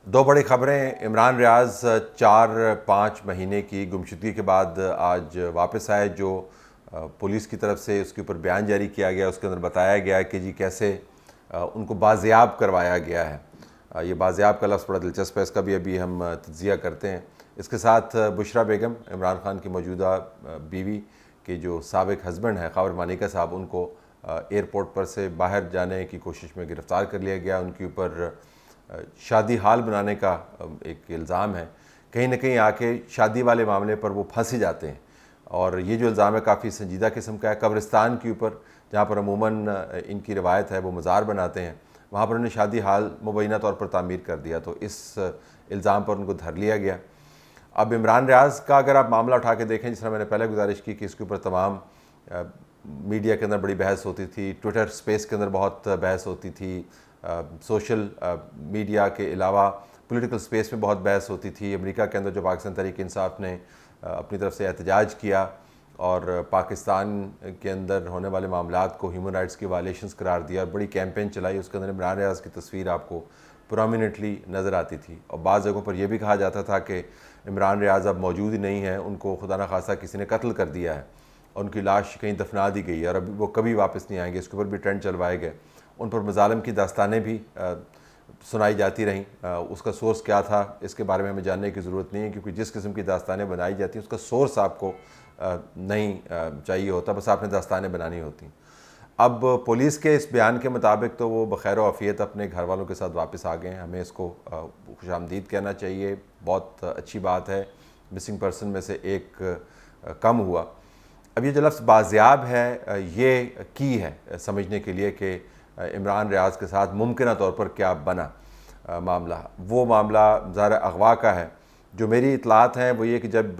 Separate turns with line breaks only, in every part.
दो बड़ी खबरें। इमरान रियाज 4-5 महीने की गुमशुदगी के बाद आज वापस आए। जो पुलिस की तरफ से उसके ऊपर बयान जारी किया गया, उसके अंदर बताया गया कि जी कैसे उनको बाजियाब करवाया गया है। ये बाजियाब का लफ्ज़ बड़ा दिलचस्प है, इसका भी अभी हम तज्ज़िया करते हैं। इसके साथ बुशरा बेगम, इमरान खान की मौजूदा बीवी के जो साबिक हस्बैंड हैं ख़ावर मानिका साहब, उनको एयरपोर्ट पर से बाहर जाने की कोशिश में गिरफ़्तार कर लिया गया। उनके ऊपर शादी हाल बनाने का एक इल्ज़ाम है। कहीं ना कहीं आके शादी वाले मामले पर वो फंस ही जाते हैं, और ये जो इल्ज़ाम है काफ़ी संजीदा किस्म का है। कब्रिस्तान के ऊपर, जहाँ पर अमूमन इनकी रवायत है वो मज़ार बनाते हैं, वहाँ पर उन्होंने शादी हाल मुबैना तौर पर तामीर कर दिया, तो इस इल्ज़ाम पर उनको धर लिया गया। अब इमरान रियाज का अगर आप मामला उठा के देखें, जिस तरह मैंने पहले गुजारिश की कि इसके ऊपर तमाम मीडिया के अंदर बड़ी बहस होती थी, ट्विटर स्पेस के अंदर बहुत बहस होती थी, सोशल मीडिया के अलावा पॉलिटिकल स्पेस में बहुत बहस होती थी। अमेरिका के अंदर जो पाकिस्तान तहरीक इंसाफ ने अपनी तरफ से एहतजाज किया और पाकिस्तान के अंदर होने वाले मामलात को ह्यूमन राइट्स की वायलेशंस करार दिया और बड़ी कैंपेन चलाई, उसके अंदर इमरान रियाज की तस्वीर आपको प्रोमिनेंटली नज़र आती थी। और बाज़ जगहों पर यह भी कहा जाता था कि इमरान रियाज अब मौजूद ही नहीं है, उनको खुदा न खासा किसी ने कत्ल कर दिया है और उनकी लाश कहीं दफना दी गई है और अभी वो कभी वापस नहीं आएंगे। इसके ऊपर भी ट्रेंड चलवाए गए। उन पर मज़ालिम की दास्तानें भी सुनाई जाती रहीं। उसका सोर्स क्या था इसके बारे में हमें जानने की ज़रूरत नहीं है, क्योंकि जिस किस्म की दास्तानें बनाई जाती हैं उसका सोर्स आपको नहीं चाहिए होता, बस आपने दास्तानें बनानी होती। अब पुलिस के इस बयान के मुताबिक तो वो बखैर आफियत अपने घर वालों के साथ वापस आ गए हैं। हमें इसको खुशामदीद कहना चाहिए, बहुत अच्छी बात है। मिसिंग पर्सन में से एक कम हुआ। अब ये जो लफ्ज़ बाजियाब है, ये की है समझने के लिए कि इमरान रियाज के साथ मुमकिन तौर पर क्या बना मामला। वो मामला ज़ाहिर अगवा का है। जो मेरी इतलात हैं वो ये कि जब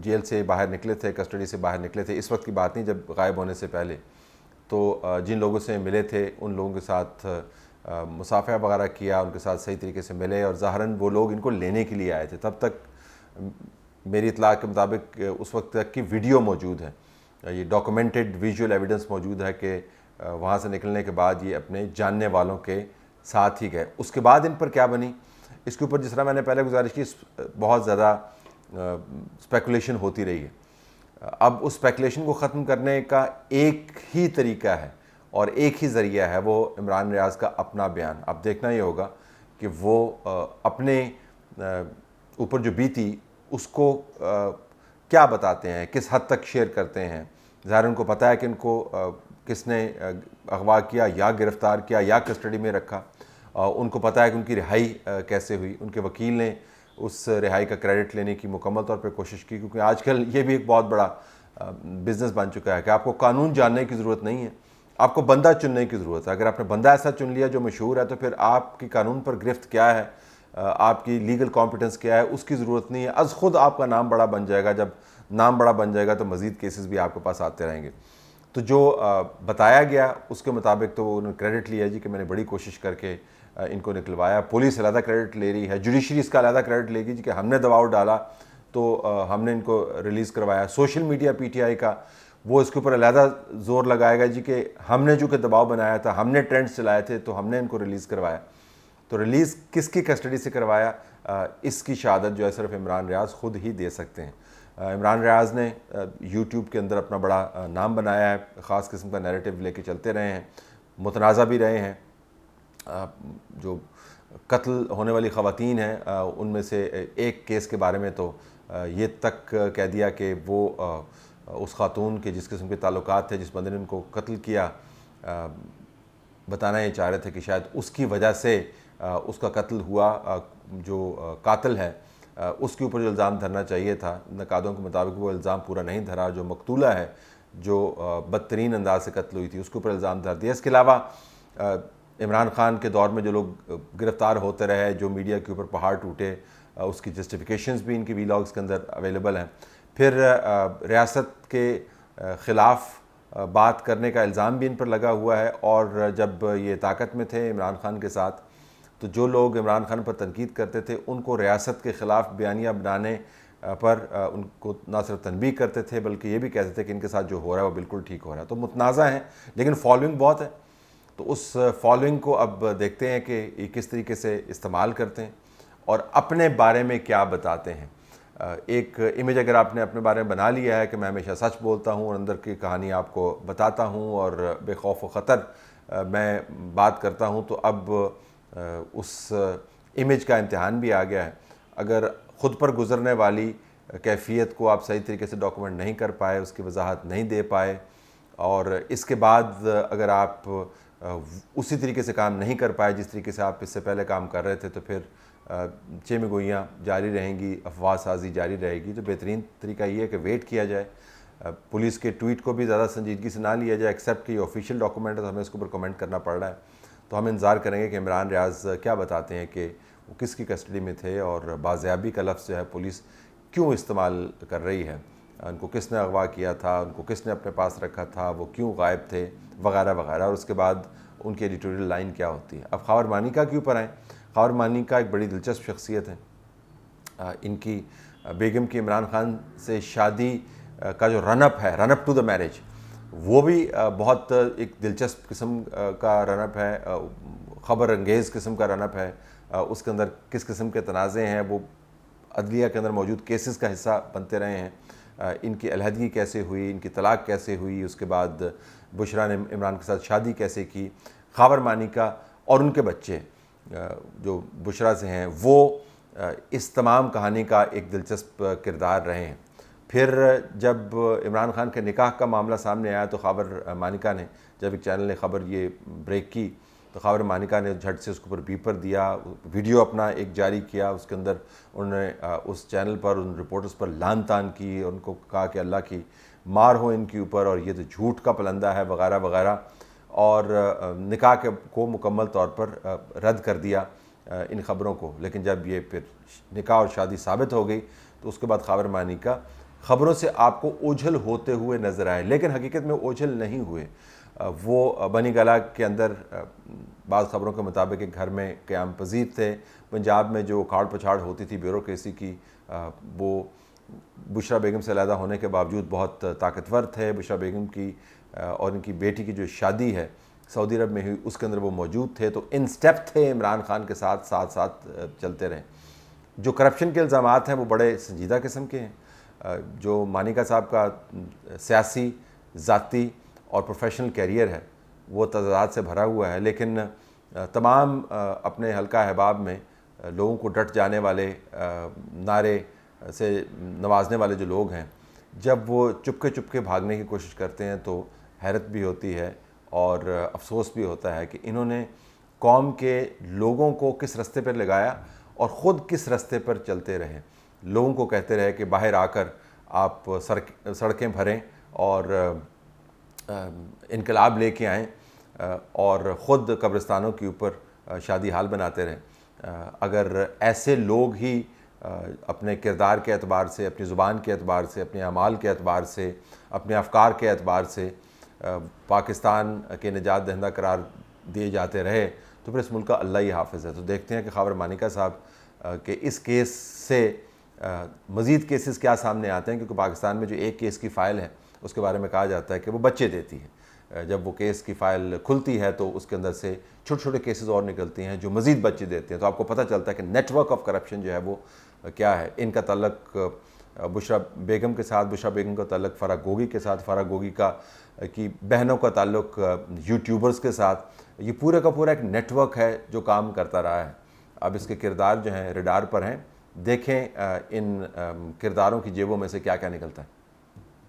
जेल से बाहर निकले थे, कस्टडी से बाहर निकले थे, इस वक्त की बात नहीं, जब गायब होने से पहले, तो जिन लोगों से मिले थे उन लोगों के साथ मुसाफा वगैरह किया, उनके साथ सही तरीके से मिले और ज़ाहरन वो लोग इनको लेने के लिए आए थे। तब तक मेरी इतला के मुताबिक उस वक्त तक की वीडियो मौजूद है, ये डॉक्यूमेंटेड विजुअल एविडेंस मौजूद है कि वहाँ से निकलने के बाद ये अपने जानने वालों के साथ ही गए। उसके बाद इन पर क्या बनी, इसके ऊपर जिस तरह मैंने पहले गुजारिश की, बहुत ज़्यादा स्पेकुलेशन होती रही है। अब उस स्पेकुलेशन को ख़त्म करने का एक ही तरीका है और एक ही ज़रिया है, वो इमरान रियाज का अपना बयान। अब देखना ये होगा कि वो अपने ऊपर जो बीती उसको क्या बताते हैं, किस हद तक शेयर करते हैं। ज़ाहिर उनको पता है कि इनको किसने अगवा किया या गिरफ़्तार किया या कस्टडी में रखा। उनको पता है कि उनकी रिहाई कैसे हुई। उनके वकील ने उस रिहाई का क्रेडिट लेने की मुकम्मल तौर पे कोशिश की, क्योंकि आजकल ये भी एक बहुत बड़ा बिज़नेस बन चुका है कि आपको कानून जानने की ज़रूरत नहीं है, आपको बंदा चुनने की ज़रूरत है। अगर आपने बंदा ऐसा चुन लिया जो मशहूर है, तो फिर आपकी कानून पर गिरफ्त क्या है, आपकी लीगल कॉम्पिटेंस क्या है, उसकी ज़रूरत नहीं है। अज़ ख़ुद आपका नाम बड़ा बन जाएगा। जब नाम बड़ा बन जाएगा तो मज़ीद केसेस भी आपके पास आते रहेंगे। तो जो बताया गया उसके मुताबिक तो उन्होंने क्रेडिट लिया जी कि मैंने बड़ी कोशिश करके इनको निकलवाया। पुलिस अलहदा क्रेडिट ले रही है, जुडिशरी इसका अलहदा क्रेडिट लेगी जी कि हमने दबाव डाला तो हमने इनको रिलीज़ करवाया। सोशल मीडिया पीटीआई का वो इसके ऊपर अलहदा ज़ोर लगाएगा जी कि हमने जो कि दबाव बनाया था, हमने ट्रेंड्स चलाए थे, तो हमने इनको रिलीज़ करवाया। तो रिलीज़ किसकी कस्टडी से करवाया, इसकी शहादत जो है सिर्फ इमरान रियाज ख़ुद ही दे सकते हैं। इमरान रियाज ने यूट्यूब के अंदर अपना बड़ा नाम बनाया है, ख़ास किस्म का नैरेटिव लेके चलते रहे हैं, मुतनाज़ा भी रहे हैं। जो कत्ल होने वाली ख़वातीन हैं उनमें से एक केस के बारे में तो ये तक कह दिया कि वो उस खातून के जिस किस्म के ताल्लुकात थे, जिस बंदे ने उनको कत्ल किया, बताना ये चाह रहे थे कि शायद उसकी वजह से उसका कत्ल हुआ। जो कातिल है उसके ऊपर जो इल्ज़ाम धरना चाहिए था, नकादों के मुताबिक वो इल्ज़ाम पूरा नहीं धरा। जो मकतूला है, जो बदतरीन अंदाज से कत्ल हुई थी, उसके ऊपर इल्ज़ाम धर दिया। इसके अलावा इमरान खान के दौर में जो लोग गिरफ़्तार होते रहे, जो मीडिया के ऊपर पहाड़ टूटे, उसकी जस्टिफिकेशंस भी इनकी वीलॉग्स के अंदर अवेलेबल हैं। फिर रियासत के ख़िलाफ़ बात करने का इल्ज़ाम भी इन पर लगा हुआ है। और जब ये ताकत में थे इमरान खान के साथ, तो जो लोग इमरान खान पर तनकीद करते थे उनको रियासत के ख़िलाफ़ बयानिया बनाने पर उनको ना सिर्फ तनबीह करते थे, बल्कि ये भी कहते थे कि इनके साथ जो हो रहा है वो बिल्कुल ठीक हो रहा है। तो मुतनाज़ा है, लेकिन फॉलोइंग बहुत है। तो उस फॉलोइंग को अब देखते हैं कि ये किस तरीके से इस्तेमाल करते हैं। और अपने बारे में क्या बताते हैं। एक इमेज अगर आपने अपने बारे में बना लिया है कि मैं हमेशा सच बोलता हूँ और अंदर की कहानी आपको बताता हूँ और बेखौफ व ख़तर मैं बात करता हूँ, तो अब उस इमेज का इम्तिहान भी आ गया है। अगर ख़ुद पर गुज़रने वाली कैफ़ियत को आप सही तरीके से डॉक्यूमेंट नहीं कर पाए, उसकी वजाहत नहीं दे पाए, और इसके बाद अगर आप उसी तरीके से काम नहीं कर पाए जिस तरीके से आप इससे पहले काम कर रहे थे, तो फिर चेमगोइयाँ जारी रहेंगी, अफवाह साजी जारी रहेगी। तो बेहतरीन तरीका ये है कि वेट किया जाए, पुलिस के ट्वीट को भी ज़्यादा संजीदगी से ना लिया जाए, एक्सेप्ट कि ये ऑफिशियल डॉक्यूमेंट है तो हमें इसके ऊपर कमेंट करना पड़ रहा है। तो हम इंतज़ार करेंगे कि इमरान रियाज़ क्या बताते हैं कि वो किसकी कस्टडी में थे और बाज़ियाबी का लफ्ज़ जो है पुलिस क्यों इस्तेमाल कर रही है, उनको किसने अगवा किया था, उनको किसने अपने पास रखा था, वो क्यों गायब थे, वगैरह वगैरह, और उसके बाद उनकी एडिटोरियल लाइन क्या होती है। अब ख़ावर मानिका के ऊपर आएँ। ख़ावर मानिका एक बड़ी दिलचस्प शख्सियत है। इनकी बेगम की इमरान खान से शादी का जो रनअप है, रनअप टू द मैरिज, वो भी बहुत एक दिलचस्प किस्म का रनअप है, ख़बर अंगेज़ किस्म का रनअप है। उसके अंदर किस किस्म के तनाज़े हैं वो अदलिया के अंदर मौजूद केसेस का हिस्सा बनते रहे हैं। इनकी अलहदगी कैसे हुई, इनकी तलाक कैसे हुई, उसके बाद बुशरा ने इमरान के साथ शादी कैसे की, ख़ावर मानिका और उनके बच्चे जो बुशरा से हैं वो इस तमाम कहानी का एक दिलचस्प किरदार रहे हैं। फिर जब इमरान खान के निकाह का मामला सामने आया तो ख़ावर मानिका ने, जब एक चैनल ने ख़बर ये ब्रेक की, तो ख़ावर मानिका ने झट से उसके ऊपर बीपर दिया, वीडियो अपना एक जारी किया। उसके अंदर उन्होंने उस चैनल पर उन रिपोर्टर्स पर लान तान की और उनको कहा कि अल्लाह की मार हो इनके ऊपर और ये तो झूठ का पलंदा है, वगैरह वगैरह, और निकाह के को मुकम्मल तौर पर रद्द कर दिया इन ख़बरों को। लेकिन जब ये फिर निकाह और शादी साबित हो गई तो उसके बाद ख़ावर मानिका ख़बरों से आपको ओझल होते हुए नज़र आए, लेकिन हकीकत में ओझल नहीं हुए। वो बनी गला के अंदर बाज़ ख़बरों के मुताबिक एक घर में क़याम पज़ीर थे। पंजाब में जो उखाड़ पछाड़ होती थी ब्यूरोक्रेसी की, वो बुशरा बेगम से अलहदा होने के बावजूद बहुत ताकतवर थे। बुशरा बेगम की और इनकी बेटी की जो शादी है सऊदी अरब में हुई, उसके अंदर वो मौजूद थे, तो इन स्टेप थे इमरान खान के साथ साथ साथ चलते रहे। जो करप्शन के इल्ज़ामात हैं वो बड़े संजीदा किस्म के हैं। जो मानिका साहब का सियासी, ज़ाती और प्रोफेशनल कैरियर है वो तज़ाद से भरा हुआ है, लेकिन तमाम अपने हल्का अहबाब में लोगों को डट जाने वाले, नारे से नवाजने वाले जो लोग हैं, जब वो चुपके चुपके भागने की कोशिश करते हैं तो हैरत भी होती है और अफसोस भी होता है कि इन्होंने कौम के लोगों को किस रास्ते पर लगाया और ख़ुद किस रास्ते पर चलते रहे। लोगों को कहते रहे कि बाहर आकर आप सड़कें भरें और इनकलाब लेके आएँ, और ख़ुद कब्रिस्तानों के ऊपर शादी हाल बनाते रहे। अगर ऐसे लोग ही अपने किरदार के एतबार से, अपनी ज़ुबान के एतबार से, अपने अमाल के एतबार से, अपने अफकार के एतबार से पाकिस्तान के निजात दहिंदा करार दिए जाते रहे, तो फिर इस मुल्क का अल्लाह ही हाफ़िज़ है। तो देखते हैं कि ख़ावर मानिका साहब के इस केस से मज़ीद केसेस क्या सामने आते हैं, क्योंकि पाकिस्तान में जो एक केस की फ़ाइल है उसके बारे में कहा जाता है कि वो बच्चे देती है। जब वो केस की फ़ाइल खुलती है तो उसके अंदर से छोटे छोटे केसेस और निकलती हैं जो मज़ीद बच्चे देते हैं। तो आपको पता चलता है कि नेटवर्क ऑफ करप्शन जो है वो क्या है। इनका ताल्लुक बुशरा बेगम के साथ, बुशरा बेगम का ताल्लुक फ़राह गोगी के साथ, फ़राह गोगी की बहनों का ताल्लुक यूट्यूबर्स के साथ। ये पूरा का पूरा एक नेटवर्क है जो काम करता रहा है। अब इसके किरदार जो हैं रडार पर हैं, देखें इन किरदारों की जेबों में से क्या क्या निकलता है।